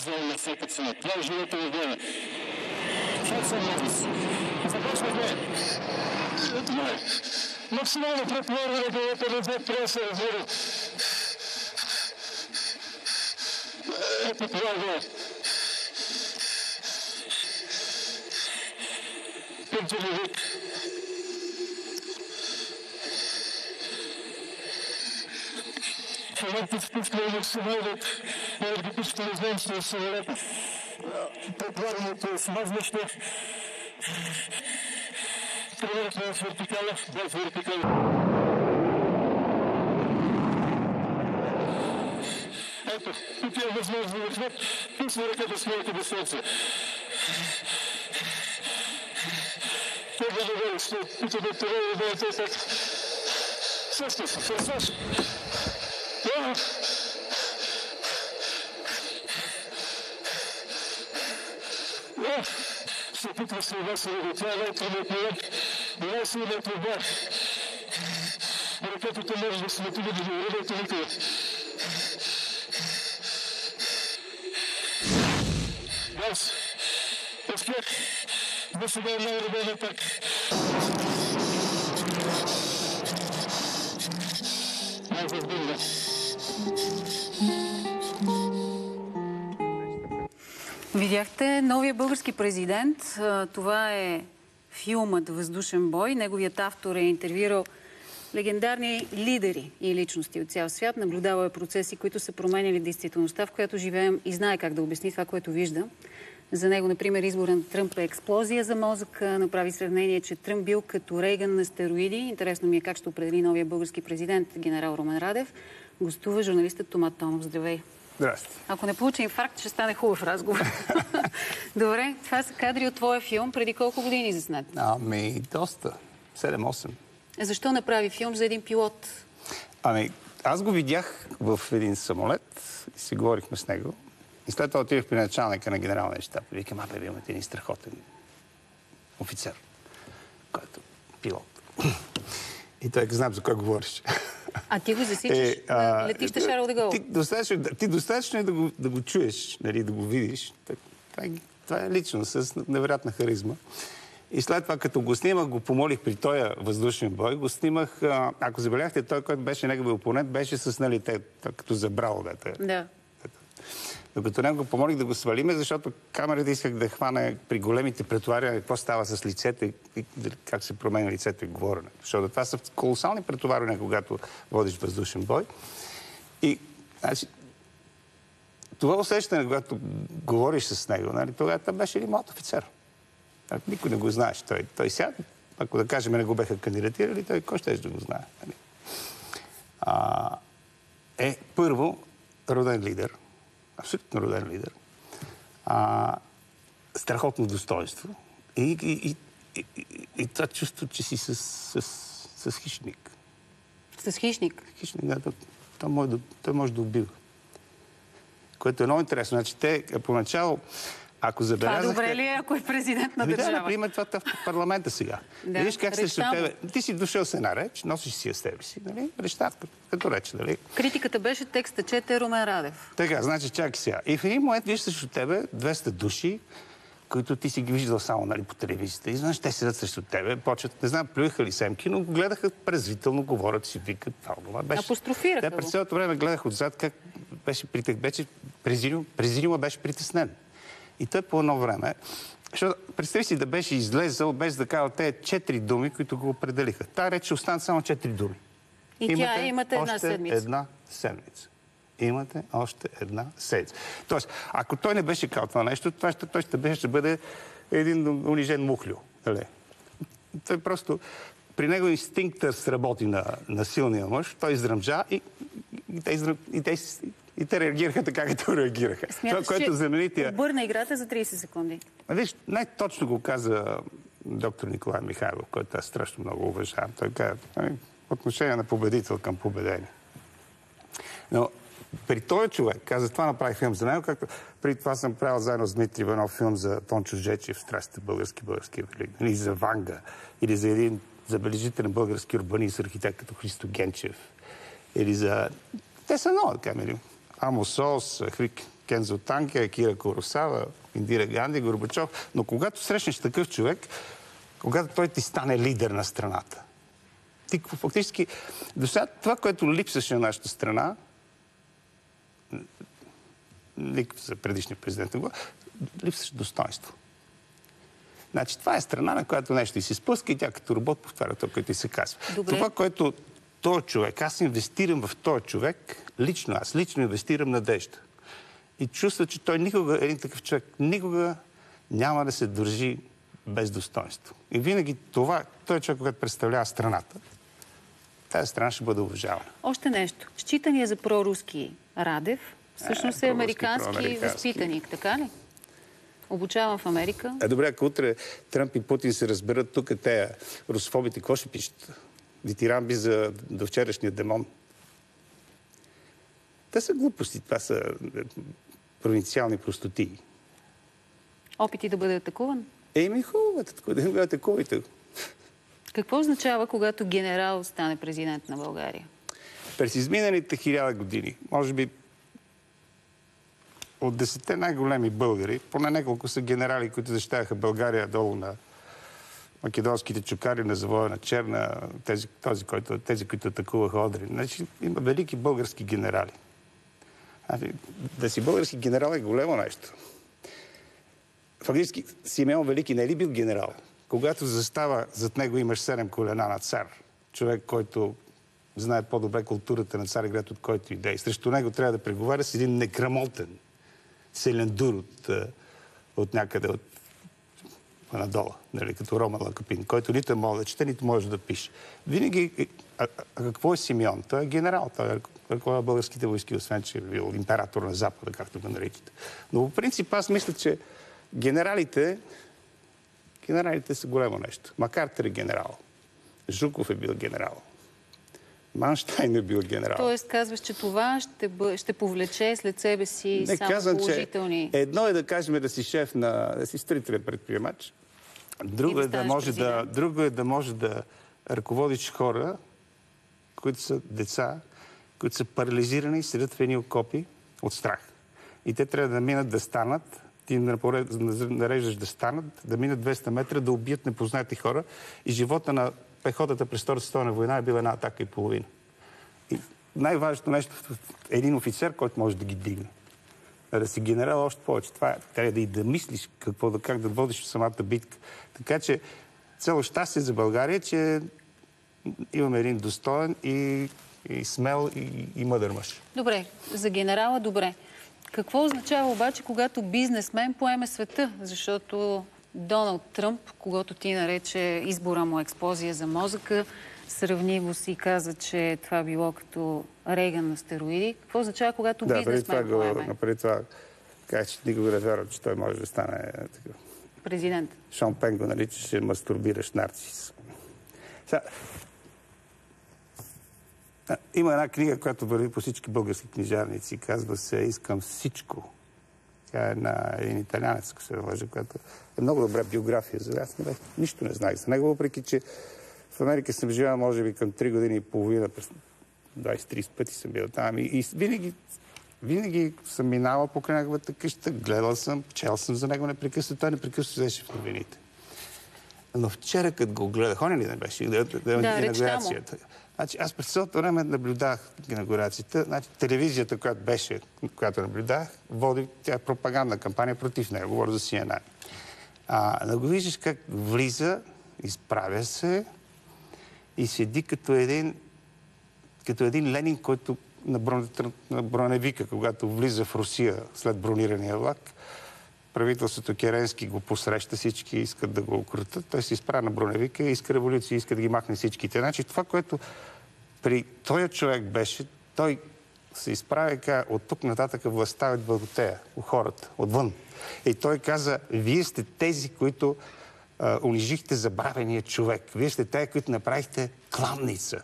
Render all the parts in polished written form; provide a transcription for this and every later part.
възможно на всяка цена. Това е живота в Вена. Това са младост. Започнахме. Това е максимално претоварване, където отзад трябва да се развери. Ето това е Вена. Първият век. В момента спускаме максималният енергетични възможности на самолета. Предварването е смазващо. Преминахме в вертикала, без вертикала. Ето, тук е възможно да хват. Пусна ръката с моята дистанция. Тега да бъде, ще питаме това да бъде те как. Също се, форсаж. Ще опитва се вас да това е най-трудният момент, най-силният отбор. Ръката може да се натига да ги уредете никъде. Аз успях да се дай най-реден атак. Най-възбилна. Видяхте новия български президент. Това е филмът "Въздушен бой". Неговият автор е интервюирал легендарни лидери и личности от цял свят. Наблюдава е процеси, които са променяли действителността, в която живеем, и знае как да обясни това, което вижда. За него, например, избора на Тръмп е експлозия за мозъка. Направи сравнение, че Тръмп бил като Рейган на стероиди. Интересно ми е как ще определи новия български президент, генерал Румен Радев. Гостува журналистът Тома Томов. Здравей! Здрасти. Ако не получи инфаркт, ще стане хубав разговор. Добре, това са кадри от твоя филм. Преди колко години заснет? Ами, доста. 7-8. Защо направи филм за един пилот? Ами, аз го видях в един самолет и си говорихме с него. И след това отидох при началника на генералния щаб и викам: "Абе, имате един страхотен офицер, който пилот." И той знам за кой говориш. А ти го засичаш на летище Шарл де Гол. Ти достатъчно е да го чуеш, нали, да го видиш. Това е лично, с невероятна харизма. И след това, като го снимах, го помолих при този въздушен бой. Го снимах, ако забеляхте, той, който беше неговия опонент, беше с, нали, като забрало. Да. Докато него го помолих да го свалиме, защото камерата исках да хване при големите претоваряния какво става с лицето и как се променя лицето и говоренето. Защото това са колосални претоваряния, когато водиш въздушен бой. И, значи, това усещане, когато говориш с него, нали, тогава той беше един млад офицер. Никой не го знаеш. Той сяда, ако да кажем не го беха кандидатирали, той кой ще да го знае. Нали? Първо, роден лидер. Абсолютно роден лидер. Страхотно достоинство. И това чувство, че си с хищник. С хищник? Хищник, да. Той може да убива. Което е много интересно. Значи те поначало, ако забелязахте... Това добре ли е, ако е президент на държава? Да, например, това в парламента сега. Виж как срещу тебе... Ти си дошъл с една реч, носиш си я с тебе си, нали? Речта, като реч, нали? Критиката беше текста, чете Румен Радев. Така, значи, чакай сега. И в един момент виждаш срещу тебе 200 души, които ти си ги виждал само, нали, по телевизията. И знаеш, те седят срещу тебе, почват, не знам, плюеха ли семки, но гледаха презвително, говорят си, викат. Апострофираха. Те през цялото време гледах отзад как беше президиума беше притеснен. И той по едно време, защото представи си да беше излезъл без да казва тези 4 думи, които го определиха. Та реч останат само 4 думи. И имате една седмица. Една седмица. Имате още една седмица. Тоест, ако той не беше казал това нещо, той ще бъде един унижен мухлю. Нали? Той просто... При него инстинктът сработи на силния мъж, той издръмжа и те реагираха така, като реагираха. Смяташ, че обърна играта за 30 секунди. Виж, най-точно го каза доктор Николай Михайлов, който аз страшно много уважавам. Той каза, отношение на победител към победение. Но при този човек, каза, това направих филм за него, както при това съм правил заедно с Дмитрий Иванов филм за Тончо Жечев, страстите български велик, или за Ванга, или за един забележителен български урбанист, архитект като Христо Генчев, или за... Те са много, така, Амос Олс, Кензо Танке, Акира Куросава, Индира Ганди, Горбачов. Но когато срещнеш такъв човек, когато той ти стане лидер на страната, ти фактически... До сега това, което липсваше на нашата страна, за предишния президент, липсваше достоинство. Значи, това е страна, на която нещо и се спуска и тя като робот повтаря това, което и се казва. Добре. Това, което този човек, аз инвестирам в този човек, аз лично инвестирам надежда. И чувства, че той никога, един такъв човек, никога няма да се държи без достоинство. И винаги той човек, когато представлява страната, тази страна ще бъде уважавана. Още нещо. Считания за проруски Радев всъщност е американски възпитаник, така ли? Обучавам в Америка. Добре, ако утре Тръмп и Путин се разберат тук, те русофобите, какво ще пишат? Дитирамби за до вчерашния демон. Те са глупости, това са провинциални простотии. Опити да бъде атакуван? Хубаво, да бъде атакувайте. Какво означава, когато генерал стане президент на България? През изминалите 1000 години, може би от 10 най-големи българи, поне няколко са генерали, които защитаваха България долу на македонските чукари на завоя на Черна, тези, които атакуваха Одрин. Значи, има велики български генерали. Да си български генерал е големо нещо. Фактически Симеон Велики не е ли бил генерал? Когато застава, зад него имаш 7 колена на цар. Човек, който знае по-добре културата на Цариград, от който идеи. Срещу него трябва да преговаря с един некрамотен селендур от някъде надолу, нали, като Рома Лакопин, който нито може да чете, нито може да пише. Винаги... А какво е Симеон? Той е генерал. Той ръководя българските войски, освен че е бил император на Запада, както го наричате. Но по принцип аз мисля, че генералите са големо нещо. Макартер е генерал. Жуков е бил генерал. Манштайн е бил генерал. Тоест, казваш, че това ще повлече след себе си само положителни... Едно е да кажем да си шеф да си строителен предприемач. Друго е да може да ръководиш хора, които са деца, които са парализирани и седят в едни окопи от страх. И те трябва да минат да станат, ти им нареждаш да станат, да минат 200 метра, да убият непознати хора. И живота на пехотата през Втората световна война е била една атака и половина. И най-важното нещо е един офицер, който може да ги дигне. Да си генерал още повече. Това трябва да мислиш как да водиш самата битка. Така че цяло щастие за България, че имаме един достоен и смел и мъдър мъж. Добре, за генерала добре. Какво означава обаче, когато бизнесмен поеме света? Защото Доналд Тръмп, когато ти нарече избора му експлозия за мозъка, сравниво си каза, че това било като Рейган на стероиди. Какво означава, когато бизнесмен поеме? Преди това казах, че никога не вярвам, че той може да стане такъв президент. Шон Пен го наричаше мастурбиращ нарцис. Има една книга, която върви по всички български книжарници. Казва се "Искам всичко". Тя е на един италянец, ако се лъжа, която е много добра биография. Аз нищо не знаех за него, въпреки че в Америка съм живял, може би, към 3 години и половина, през 20-30 пъти съм бил там. И винаги съм минавал покрай неговата къща, гледал съм, чел съм за него непрекъснато, той непрекъснато взеше в новините. Но вчера, като го гледах, он ли не беше? Инаугурацията. Значи, аз през цялото време наблюдах инаугурацията. Значи, телевизията, която наблюдах, води тя пропагандна кампания против него. Говоря за CNN. Да го виждаш как влиза, изправя се и седи като един Ленин, който на броневика, когато влиза в Русия след бронирания влак. Правителството Керенски го посреща, всички искат да го укротят. Той се изправя на броневика, иска революция, иска да ги махне всичките. Значи това, което при този човек беше, той се изправя и каза, от тук нататък властта е върху у хората, отвън. И той каза, вие сте тези, които унижихте забравения човек. Вие сте тези, които направихте кланница.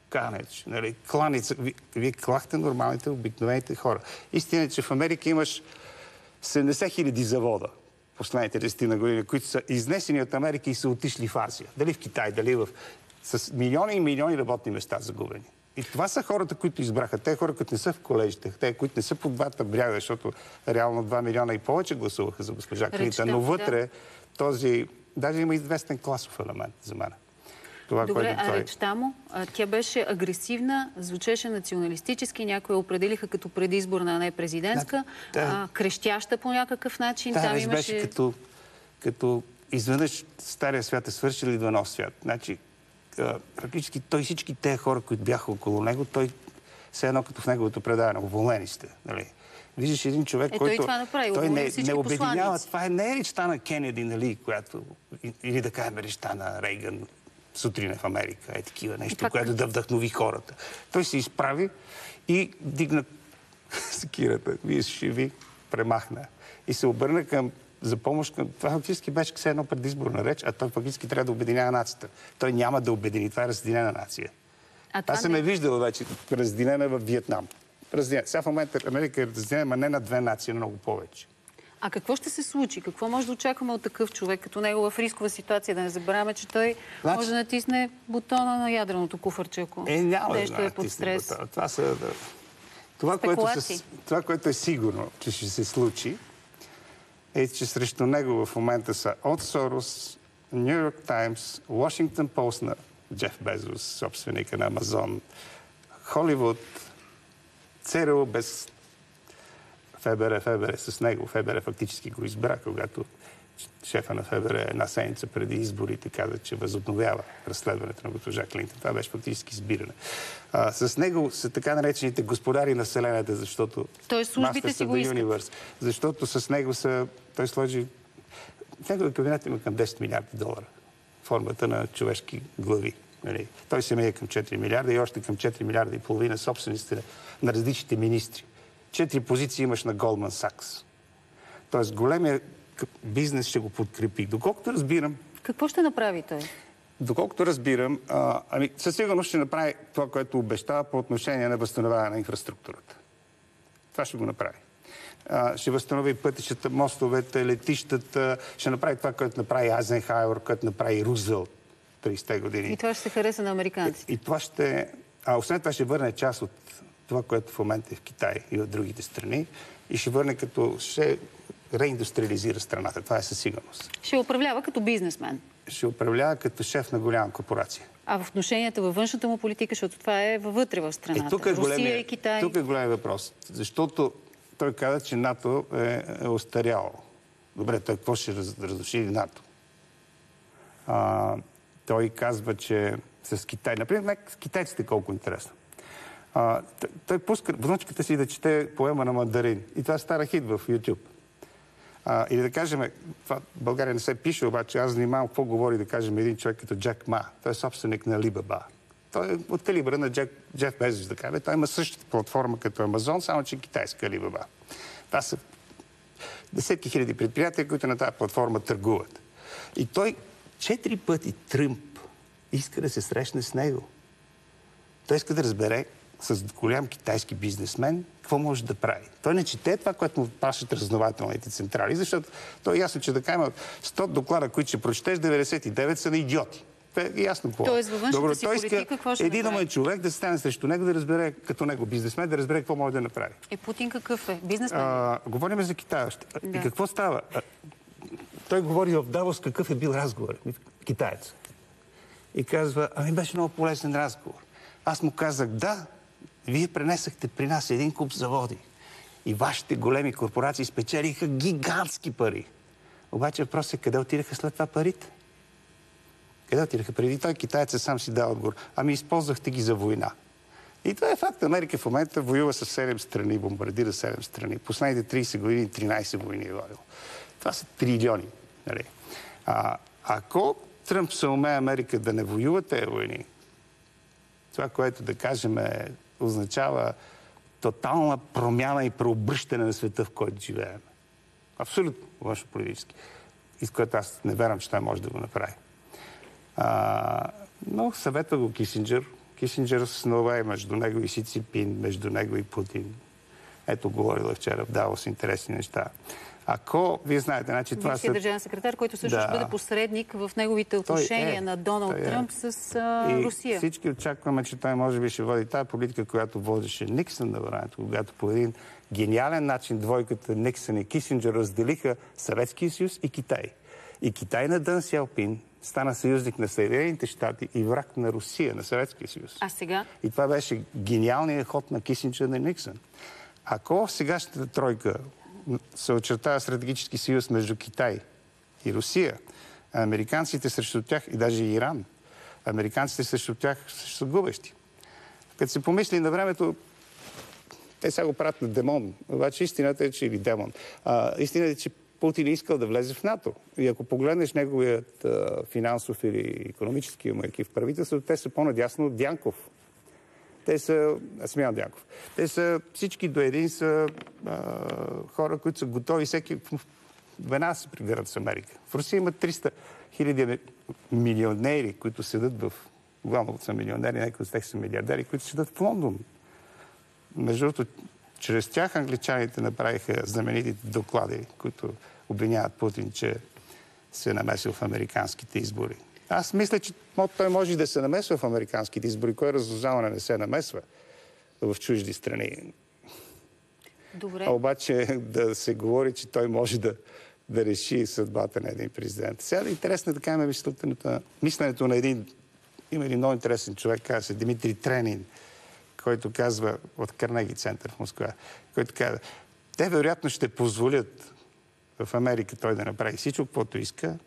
Канеч, нали? Кланица. Вие клахте нормалните, обикновените хора. Истина е, че в Америка имаш 70 000 завода последните 10 години, които са изнесени от Америка и са отишли в Азия. Дали в Китай, дали с милиони и милиони работни места загубени. И това са хората, които избраха. Те хора, които не са в колежите, те, които не са по двата бряга, защото реално 2 милиона и повече гласуваха за госпожа Клинтън, но вътре този... Даже има известен класов елемент за мен. Това, добре, а речта му, тя беше агресивна, звучеше националистически, някои определиха като предизборна, а не президентска, крещяща по някакъв начин. Да, там имаше... беше като изведнъж стария свят е свършил и до нов свят. Значи, практически той всички тези хора, които бяха около него, той все едно като в неговото предаване, уволнени сте. Нали? Виждаш един човек, който... Той не обединява. Това не е речта на Кенеди, нали, която... Или да кажем речта на Рейган сутрин в Америка. Е такива нещо, което да вдъхнови хората. Той се изправи и дигна секирата. Вие ще ви премахна. И се обърна за помощ към... Това фактически беше все едно предизборна реч, а той фактически трябва да обединява нацията. Той няма да обедини. Това е разделена нация. Аз съм виждал вече разделена в Виетнам. Сега в момента Америка е разделена, но не на 2 нации, много повече. А какво ще се случи? Какво може да очакваме от такъв човек, като него в рискова ситуация? Да не забравяме, че той може да натисне бутона на ядреното куфърче, ако нещо е под стрес. Това, което е сигурно, че ще се случи, е, че срещу него в момента са от Сорос, Ню Йорк Таймс, Washington Post на Джеф Безос, собственика на Амазон, Холивуд, ЦРУ без ФБР с него. ФБР фактически го избра, когато шефа на ФБР една седмица преди изборите каза, че възобновява разследването на госпожа Клинтън. Това беше фактически избиране. С него са така наречените господари на Вселената, защото... Той службите си го искат. Защото с него той сложи... В неговия кабинет има към 10 милиарда долара. Формата на човешки глави. Нали? Той се мие към 4 милиарда и още към 4 милиарда и половина собствениците на различните министри. 4 позиции имаш на Goldman Sachs. Тоест големия бизнес ще го подкрепи. Доколкото разбирам... Какво ще направи той? Доколкото разбирам, със сигурност ще направи това, което обещава по отношение на възстановяване на инфраструктурата. Това ще го направи. Ще възстанови пътищата, мостовете, летищата, ще направи това, което направи Айзенхауер, което направи Рузвелт 30-те години. И това ще се хареса на американците. И това ще... освен това ще върне част от това, което в момента е в Китай и от другите страни, и ще върне ще реиндустриализира страната. Това е със сигурност. Ще управлява като бизнесмен. Ще управлява като шеф на голяма корпорация. А в отношенията във външната му политика, защото това е вътре в страната. Русия и Китай. Тук е голям въпрос. Защото той каза, че НАТО е остаряло. Добре, той какво ще разруши НАТО? Той казва, че с Китай... Например, с китайците колко интересно. Той пуска внучката си да чете поема на мандарин. И това стара хит в YouTube. Или да кажем, това в България не се пише, обаче аз внимавам какво говори, да кажем, един човек като Джак Ма. Той е собственик на Alibaba. Той е от калибра на Джеф Безос, да кажем. Той има същата платформа като Амазон, само че китайска Alibaba. Това са десетки хиляди предприятия, които на тази платформа търгуват. И той 4 пъти Тръмп иска да се срещне с него. Той иска да разбере с голям китайски бизнесмен какво може да прави. Той не чете това, което му пращат разузнавателните централи, защото той е ясно, че да кажем 100 доклада, които ще прочетеш, 99 са на идиоти. Това е ясно какво. Тоест във външната си политика какво ще направи? Един умен човек да стане срещу него, да разбере, като него бизнесмен, да разбере какво може да направи. Путин какъв е? Бизнесмен? Говорим за Китай още. Да. И какво става? Той говори в Давос какъв е бил разговор. Китаец. И казва, беше много полезен разговор. Аз му казах, да, вие пренесахте при нас един куп заводи. И вашите големи корпорации спечелиха гигантски пари. Обаче въпросът е, къде отидаха след това парите? Къде отидаха? Преди той китаецът сам си дал отговор. Използвахте ги за война. И това е факт. Америка в момента воюва с 7 страни, бомбардира 7 страни. Последните 30 години 13 войни е водил. Това са трилиони. Нали? Ако Тръмп се умее Америка да не воюва тези войни, това, което да кажем означава тотална промяна и преобръщане на света, в който живеем. Абсолютно външнополитически. И с което аз не вярвам, че той може да го направи. Но съветва го Кисинджер. Кисинджер снова е между него и Си Цзинпин, между него и Путин. Ето, говорила вчера в Давос интересни неща. Ако, вие знаете, значи това Бившият държавен секретар, който също ще бъде посредник в неговите отношения на Доналд Тръмп с Русия. И всички очакваме, че той може би ще води тази политика, която водеше Никсън на времето, когато по един гениален начин двойката Никсън и Кисинджер разделиха Съветския съюз и Китай. И Китай на Дън Сяопин стана съюзник на Съединените щати и враг на Русия, на Съветския съюз. А сега? И това беше гениалният ход на Кисинджер на Никсън. Ако в сегашната тройка се очертава стратегически съюз между Китай и Русия, а американците срещу тях и даже и Иран, американците срещу тях са губещи. Като се помисли на времето, те сега го правят на демон. Обаче истината е, че или демон. Истината е, че Путин искал да влезе в НАТО. И ако погледнеш неговият финансов или икономически екип в правителството, те са по-надясно от Дянков. Те са, Смян Дянков, те са всички до един са хора, които са готови всеки веднага се прибират в Америка. В Русия има 300 000 милионери, които седат в... Главно са милионери, някои от тях са милиардери, които седат в Лондон. Между другото, чрез тях англичаните направиха знаменитите доклади, които обвиняват Путин, че се намесил в американските избори. Аз мисля, че той може да се намесва в американските избори. Кой разузнаване не се намесва в чужди страни? Добре. А обаче да се говори, че той може да реши съдбата на един президент. Сега интересно така има мисленето на един... Има един много интересен човек, казва се Димитрий Тренин, който казва от Карнеги център в Москва, който казва, те вероятно ще позволят в Америка той да направи всичко, каквото иска,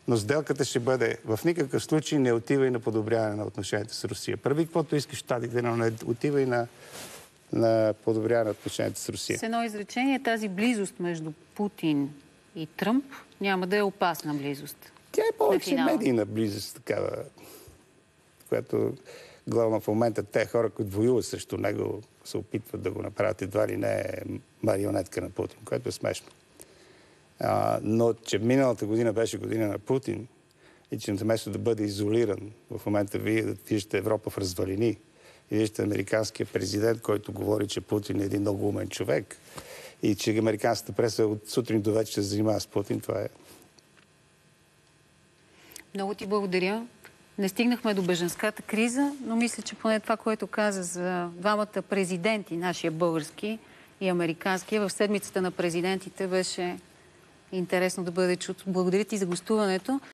но сделката ще бъде в никакъв случай не отива и на подобряване на отношенията с Русия. Прави каквото искаш щатите, но не отива и на подобряване на отношенията с Русия. С едно изречение, тази близост между Путин и Тръмп няма да е опасна близост. Тя е повече медийна близост, такава, която главно в момента те хора, които воюват срещу него, се опитват да го направят едва ли не марионетка на Путин, което е смешно. Но че миналата година беше година на Путин и че вместо да бъде изолиран, в момента вие виждате Европа в развалини и виждате американския президент, който говори, че Путин е един много умен човек и че американската преса от сутрин до вечер се занимава с Путин, това е... Много ти благодаря. Не стигнахме до бежанската криза, но мисля, че поне това, което каза за двамата президенти, нашия български и американския, в седмицата на президентите беше интересно да бъде чуто. Благодаря ти за гостуването.